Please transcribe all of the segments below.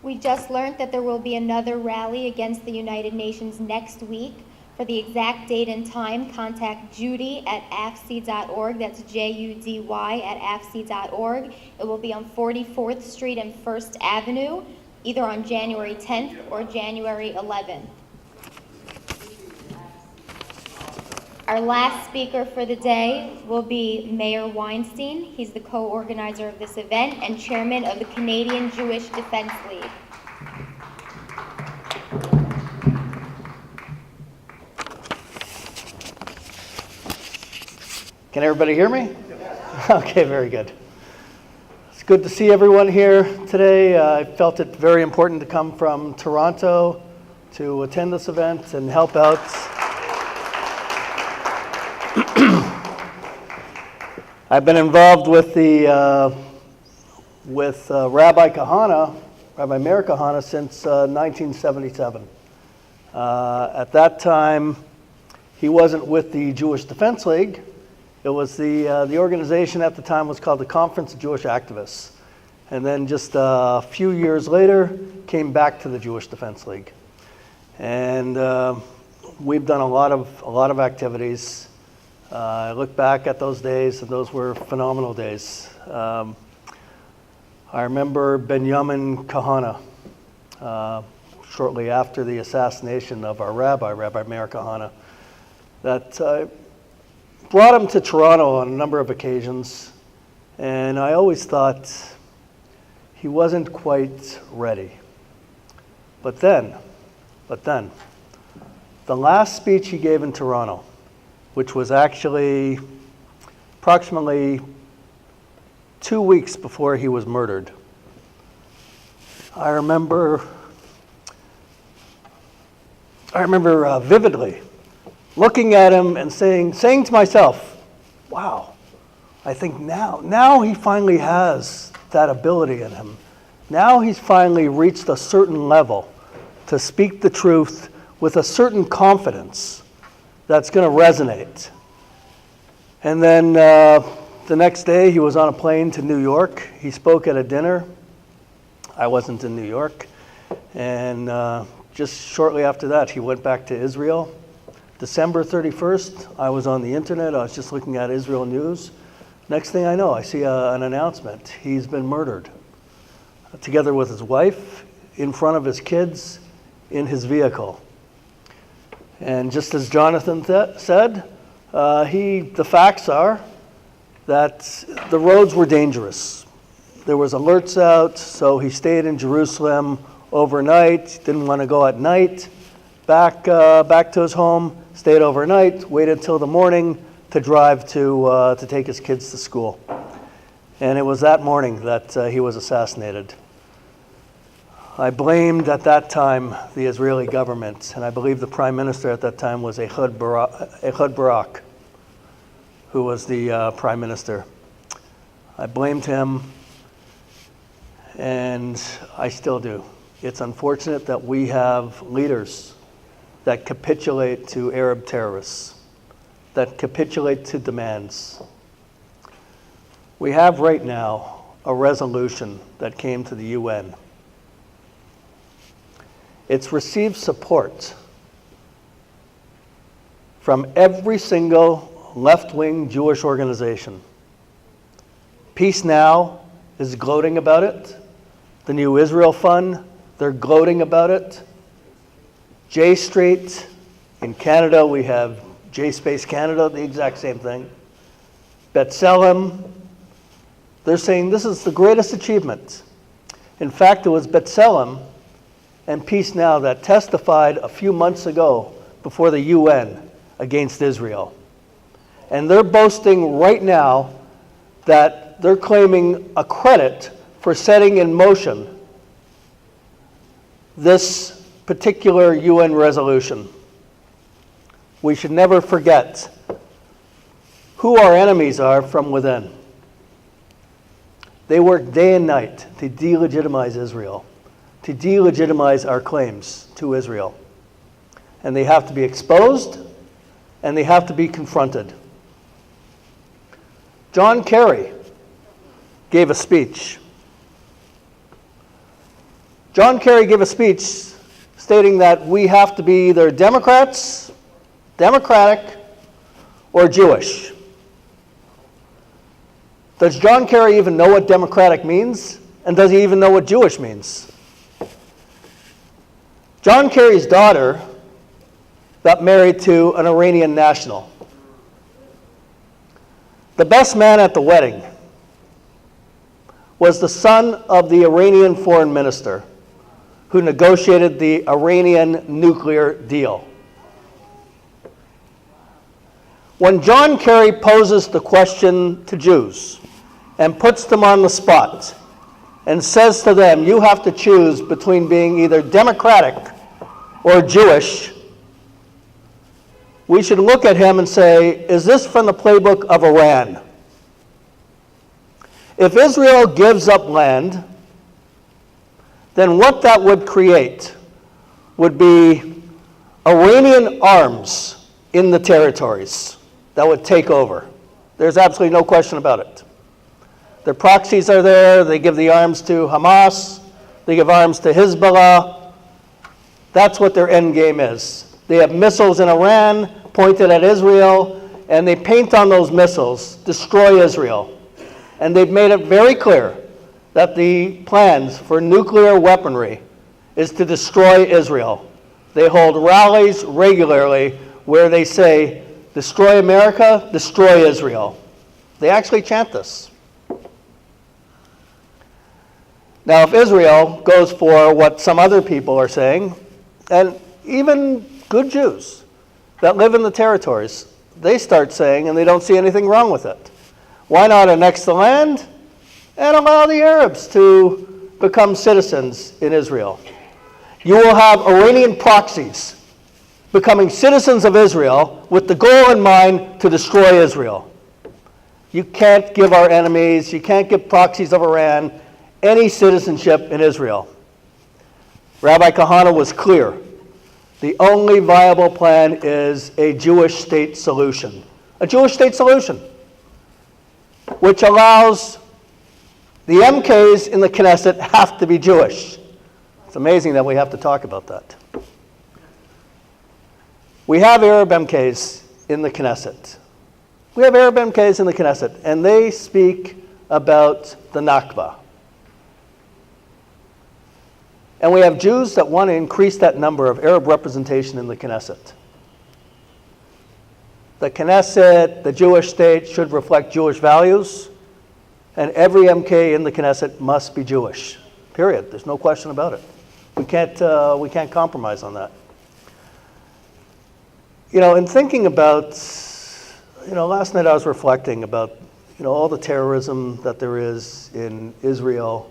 We just learned that there will be another rally against the United Nations next week. For the exact date and time, contact Judy at afc.org. That's Judy at afc.org. It will be on 44th Street and 1st Avenue, either on January 10th or January 11th. Our last speaker for the day will be Meir Weinstein. He's the co-organizer of this event and chairman of the Canadian Jewish Defense League. Can everybody hear me? Okay, very good. It's good to see everyone here today. I felt it very important to come from Toronto to attend this event and help out. I've been involved with Rabbi Kahane, Rabbi Meir Kahane, since 1977. At that time, he wasn't with the Jewish Defense League. It was the organization at the time was called the Conference of Jewish Activists, and then just a few years later, came back to the Jewish Defense League, and we've done a lot of activities. I look back at those days, and those were phenomenal days. I remember Binyamin Kahane, shortly after the assassination of our rabbi, Rabbi Binyamin Kahane, that brought him to Toronto on a number of occasions, and I always thought he wasn't quite ready. But then, the last speech he gave in Toronto, which was actually approximately 2 weeks before he was murdered. I remember vividly looking at him and saying to myself, wow, I think now he finally has that ability in him. Now he's finally reached a certain level to speak the truth with a certain confidence that's going to resonate. And then the next day he was on a plane to New York. He spoke at a dinner. I wasn't in New York. And just shortly after that, he went back to Israel. December 31st, I was on the internet. I was just looking at Israel news. Next thing I know, I see an announcement. He's been murdered, together with his wife, in front of his kids, in his vehicle. And just as Jonathan said, the facts are that the roads were dangerous. There was alerts out, so he stayed in Jerusalem overnight, didn't want to go at night, back to his home, stayed overnight, waited till the morning to drive to take his kids to school. And it was that morning that he was assassinated. I blamed at that time the Israeli government, and I believe the prime minister at that time was Ehud Barak, who was the prime minister. I blamed him, and I still do. It's unfortunate that we have leaders that capitulate to Arab terrorists, that capitulate to demands. We have right now a resolution that came to the UN. It's received support from every single left-wing Jewish organization. Peace Now is gloating about it. The New Israel Fund, they're gloating about it. J Street, in Canada, we have J Space Canada, the exact same thing. B'Tselem, they're saying this is the greatest achievement. In fact, it was B'Tselem and Peace Now that testified a few months ago before the UN against Israel. And they're boasting right now that they're claiming a credit for setting in motion this particular UN resolution. We should never forget who our enemies are from within. They work day and night to delegitimize Israel, to delegitimize our claims to Israel. And they have to be exposed, and they have to be confronted. John Kerry gave a speech. John Kerry gave a speech stating that we have to be either Democrats, Democratic, or Jewish. Does John Kerry even know what democratic means? And does he even know what Jewish means? John Kerry's daughter got married to an Iranian national. The best man at the wedding was the son of the Iranian foreign minister who negotiated the Iranian nuclear deal. When John Kerry poses the question to Jews and puts them on the spot and says to them, you have to choose between being either Democratic or Jewish, we should look at him and say, is this from the playbook of Iran? If Israel gives up land, then what that would create would be Iranian arms in the territories that would take over. There's absolutely no question about it. Their proxies are there. They give the arms to Hamas. They give arms to Hezbollah. That's what their end game is. They have missiles in Iran pointed at Israel, and they paint on those missiles, destroy Israel. And they've made it very clear that the plans for nuclear weaponry is to destroy Israel. They hold rallies regularly where they say, destroy America, destroy Israel. They actually chant this. Now, if Israel goes for what some other people are saying, and even good Jews that live in the territories, they start saying, and they don't see anything wrong with it. Why not annex the land and allow the Arabs to become citizens in Israel? You will have Iranian proxies becoming citizens of Israel with the goal in mind to destroy Israel. You can't give our enemies, you can't give proxies of Iran any citizenship in Israel. Rabbi Kahane was clear. The only viable plan is a Jewish state solution. A Jewish state solution, which allows the MKs in the Knesset have to be Jewish. It's amazing that we have to talk about that. We have Arab MKs in the Knesset. We have Arab MKs in the Knesset, and they speak about the Nakba. And we have Jews that want to increase that number of Arab representation in the Knesset. The Knesset, the Jewish state, should reflect Jewish values, and every MK in the Knesset must be Jewish. Period. There's no question about it. We can't compromise on that. In thinking about, last night I was reflecting about, all the terrorism that there is in Israel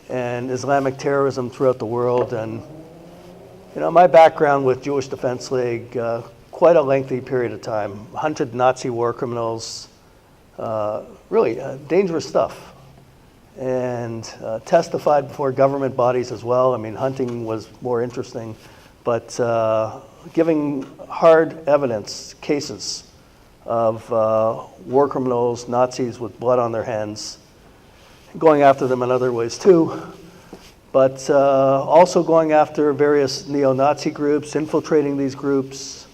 and Islamic terrorism throughout the world. And, my background with Jewish Defense League, quite a lengthy period of time, hunted Nazi war criminals, really dangerous stuff, and testified before government bodies as well. I mean, hunting was more interesting, but giving hard evidence, cases of war criminals, Nazis with blood on their hands, going after them in other ways too, but also going after various neo-Nazi groups, infiltrating these groups,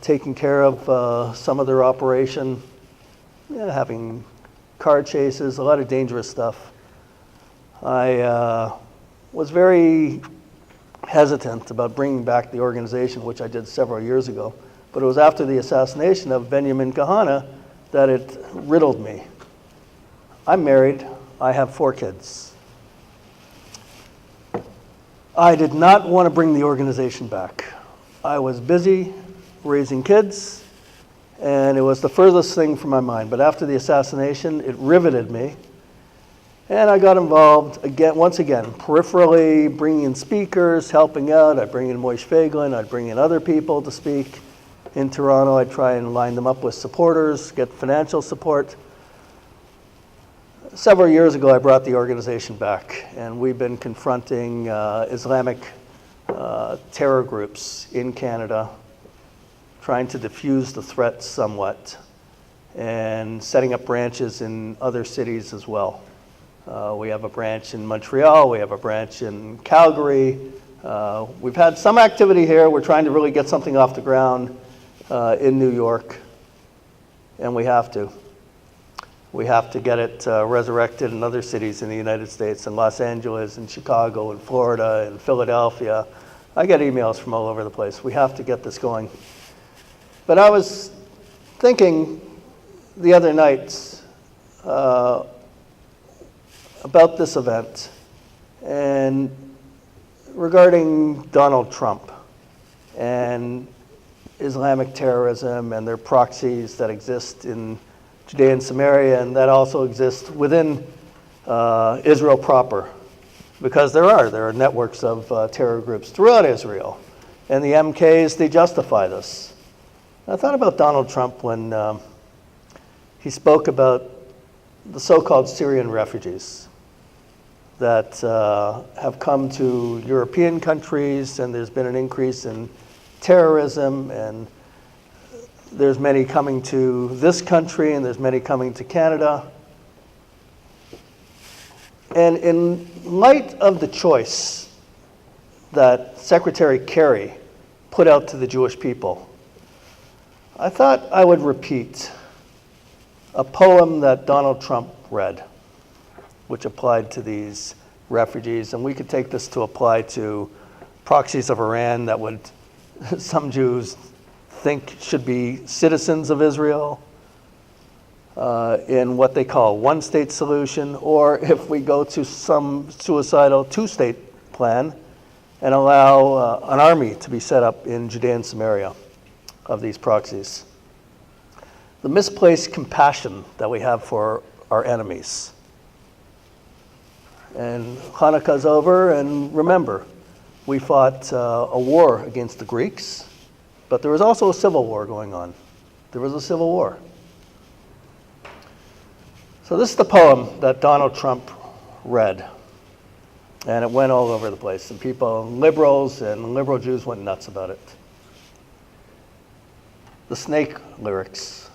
taking care of some of their operation, having car chases, a lot of dangerous stuff. I was very hesitant about bringing back the organization, which I did several years ago, but it was after the assassination of Binyamin Kahane that it riddled me. I'm married. I have 4 kids. I did not want to bring the organization back. I was busy raising kids, and it was the furthest thing from my mind. But after the assassination, it riveted me, and I got involved once again, peripherally, bringing in speakers, helping out. I'd bring in Moishe Feiglin. I'd bring in other people to speak in Toronto. I'd try and line them up with supporters, get financial support. Several years ago, I brought the organization back, and we've been confronting Islamic terror groups in Canada, trying to diffuse the threat somewhat, and setting up branches in other cities as well. We have a branch in Montreal. We have a branch in Calgary. We've had some activity here. We're trying to really get something off the ground in New York, and we have to. We have to get it resurrected in other cities in the United States, in Los Angeles, and Chicago, and Florida, and Philadelphia. I get emails from all over the place. We have to get this going. But I was thinking the other night about this event and regarding Donald Trump and Islamic terrorism and their proxies that exist in Judea and Samaria, and that also exists within Israel proper, because there are networks of terror groups throughout Israel, and the MKs, they justify this. I thought about Donald Trump when he spoke about the so-called Syrian refugees that have come to European countries, and there's been an increase in terrorism, and there's many coming to this country, and there's many coming to Canada. And in light of the choice that Secretary Kerry put out to the Jewish people, I thought I would repeat a poem that Donald Trump read, which applied to these refugees. And we could take this to apply to proxies of Iran that would some Jews think should be citizens of Israel, in what they call one-state solution, or if we go to some suicidal two-state plan and allow an army to be set up in Judea and Samaria of these proxies. The misplaced compassion that we have for our enemies. And Hanukkah's over, and remember, we fought a war against the Greeks, but there was also a civil war going on. There was a civil war. So this is the poem that Donald Trump read, and it went all over the place, and people, liberals and liberal Jews went nuts about it. The snake lyrics.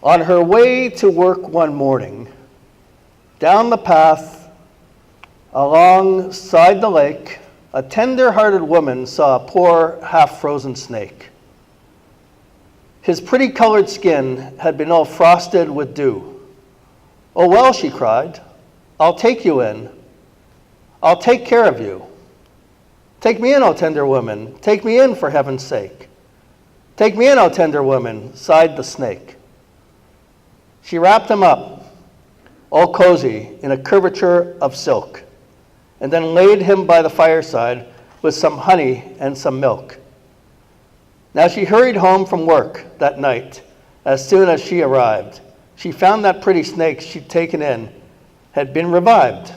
On her way to work one morning, down the path alongside the lake, a tender-hearted woman saw a poor, half-frozen snake. His pretty colored skin had been all frosted with dew. "Oh, well," she cried, "I'll take you in. I'll take care of you. Take me in, O tender woman. Take me in, for heaven's sake. Take me in, O tender woman," sighed the snake. She wrapped him up, all cozy, in a curvature of silk, and then laid him by the fireside with some honey and some milk. Now she hurried home from work that night. As soon as she arrived, she found that pretty snake she'd taken in had been revived.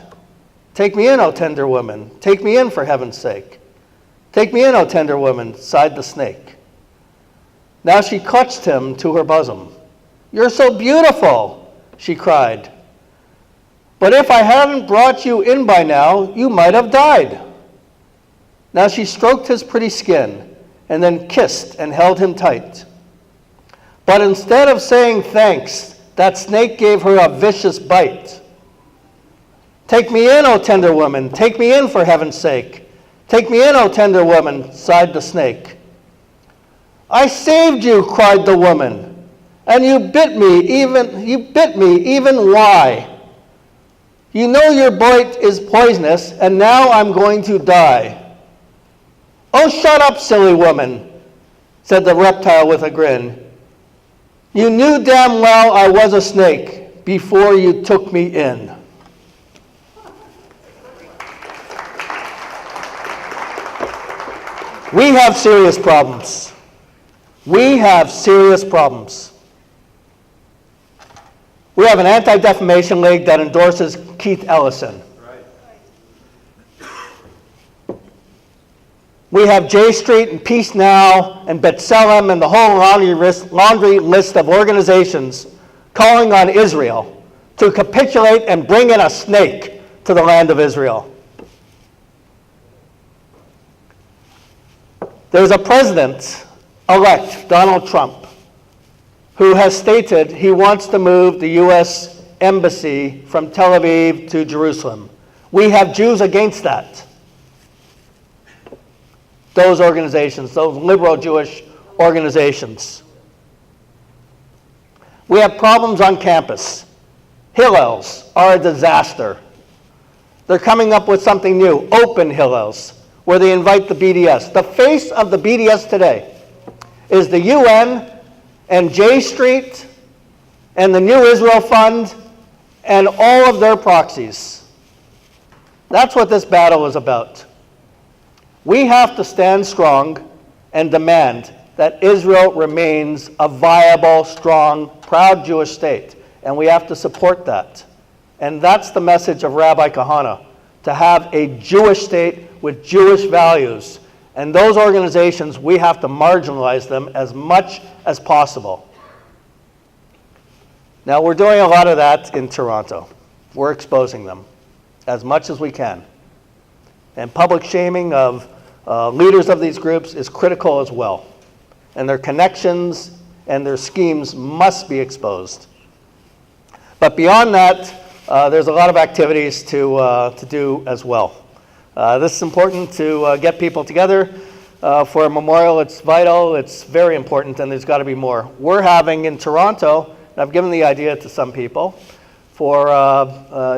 "Take me in, O tender woman. Take me in, for heaven's sake. Take me in, O tender woman," sighed the snake. Now she clutched him to her bosom. "You're so beautiful," she cried. "But if I hadn't brought you in by now, you might have died." Now she stroked his pretty skin and then kissed and held him tight. But instead of saying thanks, that snake gave her a vicious bite. "Take me in, O tender woman. Take me in, for heaven's sake. Take me in, O tender woman," sighed the snake. "I saved you," cried the woman, "and you bit me even why? You know your bite is poisonous, and now I'm going to die." "Oh, shut up, silly woman," said the reptile with a grin. "You knew damn well I was a snake before you took me in." We have serious problems. We have serious problems. We have an anti-defamation league that endorses Keith Ellison. We have J Street and Peace Now and B'Tselem and the whole laundry list of organizations calling on Israel to capitulate and bring in a snake to the land of Israel. There's a president-elect, Donald Trump, who has stated he wants to move the U.S. embassy from Tel Aviv to Jerusalem. We have Jews against that. Those organizations, those liberal Jewish organizations. We have problems on campus. Hillels are a disaster. They're coming up with something new, open Hillels, where they invite the BDS. The face of the BDS today is the UN and J Street and the New Israel Fund and all of their proxies. That's what this battle is about. We have to stand strong and demand that Israel remains a viable, strong, proud Jewish state. And we have to support that. And that's the message of Rabbi Kahane, to have a Jewish state with Jewish values. And those organizations, we have to marginalize them as much as possible. Now, we're doing a lot of that in Toronto. We're exposing them as much as we can. And public shaming of leaders of these groups is critical as well. And their connections and their schemes must be exposed. But beyond that, there's a lot of activities to do as well. This is important to get people together for a memorial. It's vital, it's very important, and there's got to be more. We're having in Toronto, and I've given the idea to some people, for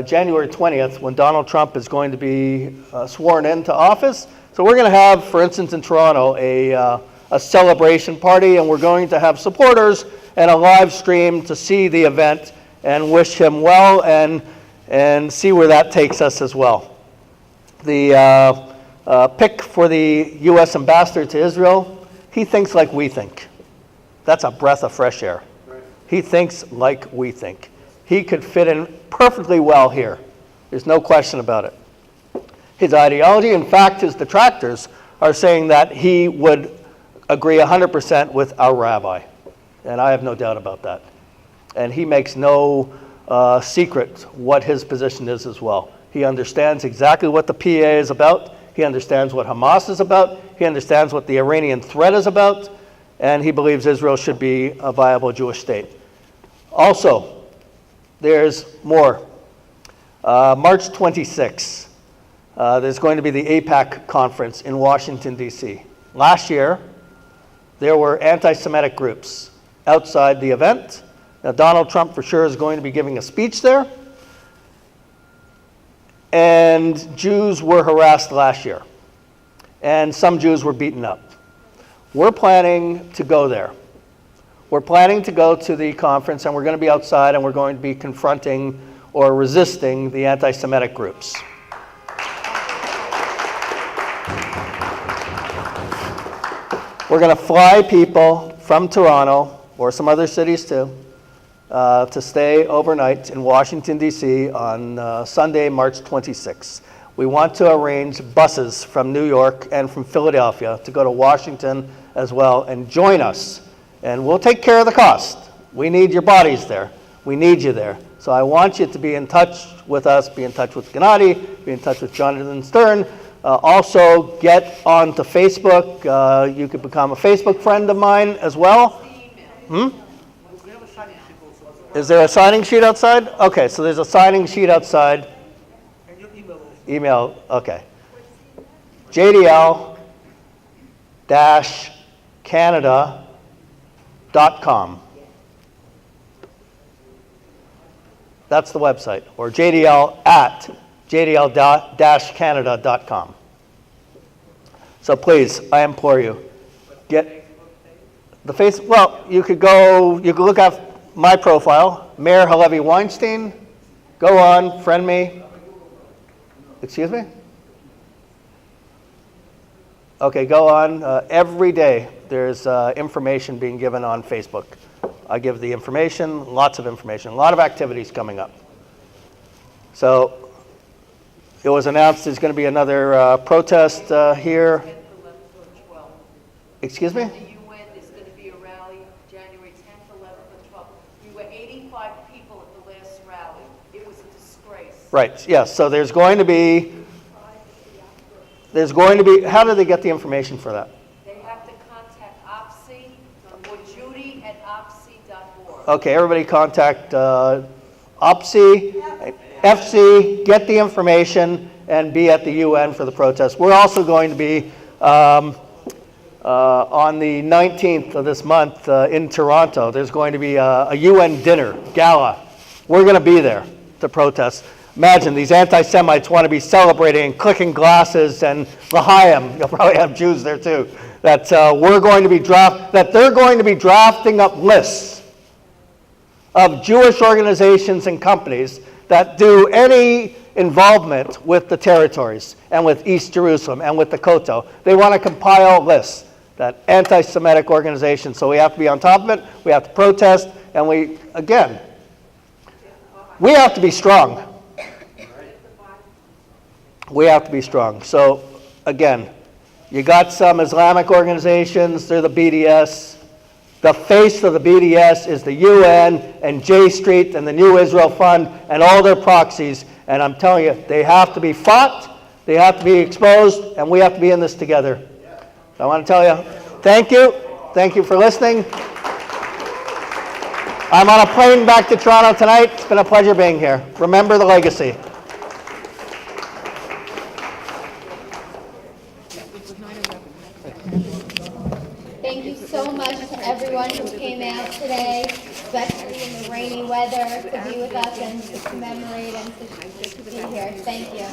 January 20th, when Donald Trump is going to be sworn into office. So we're going to have, for instance, in Toronto, a celebration party, and we're going to have supporters and a live stream to see the event and wish him well and see where that takes us as well. The pick for the U.S. ambassador to Israel, he thinks like we think. That's a breath of fresh air. He thinks like we think. He could fit in perfectly well here. There's no question about it. His ideology, in fact, his detractors are saying that he would agree 100% with our rabbi. And I have no doubt about that. And he makes no secret what his position is as well. He understands exactly what the PA is about. He understands what Hamas is about. He understands what the Iranian threat is about. And he believes Israel should be a viable Jewish state. Also, there's more. March 26th, there's going to be the Aipac conference in Washington, D.C. Last year, there were anti-Semitic groups outside the event. Now, Donald Trump for sure is going to be giving a speech there. And Jews were harassed last year. And some Jews were beaten up. We're planning to go there. We're planning to go to the conference, and we're going to be outside, and we're going to be confronting or resisting the anti-Semitic groups. We're going to fly people from Toronto, or some other cities too, to stay overnight in Washington, D.C. on Sunday, March 26th. We want to arrange buses from New York and from Philadelphia to go to Washington as well and join us. And we'll take care of the cost. We need your bodies there. We need you there. So I want you to be in touch with us, be in touch with Gennady, be in touch with Jonathan Stern. Also, get onto Facebook. You could become a Facebook friend of mine as well. Is there a signing sheet outside? Okay, so there's a signing sheet outside. And your email. Email, okay. JDL-Canada.com. That's the website. Or JDL@JDL-Canada.com. So please, I implore you, get the face. Well, you could look up my profile, Meir Weinstein. Go on, friend me. Excuse me? Okay, go on. Every day there's information being given on Facebook. I give the information, lots of information, a lot of activities coming up. So it was announced there's going to be another protest here. Excuse me? The UN is going to be a rally January 10th, 11th, and 12th. We were 85 people at the last rally. It was a disgrace. Right, yes. So there's going to be, how do they get the information for that? They have to contact OPSI or Judy at OPSI.org. Okay, everybody contact OPSI, FC, get the information, and be at the UN for the protest. We're also going to be on the 19th of this month in Toronto. There's going to be a UN dinner, gala. We're going to be there to protest. Imagine these anti-Semites want to be celebrating and clicking glasses and l'chaim. You'll probably have Jews there too. That they're going to be drafting up lists of Jewish organizations and companies that do any involvement with the territories and with East Jerusalem and with the Kotel. They want to compile lists, that anti-Semitic organizations. So we have to be on top of it. We have to protest, and we have to be strong. We have to be strong. So again, you got some Islamic organizations, they're the BDS. The face of the BDS is the UN and J Street and the New Israel Fund and all their proxies. And I'm telling you, they have to be fought, they have to be exposed, and we have to be in this together. So I want to tell you, thank you. Thank you for listening. I'm on a plane back to Toronto tonight. It's been a pleasure being here. Remember the legacy. Thank you so much to everyone who came out today, especially in the rainy weather, to be with us and to commemorate and to be here. Thank you.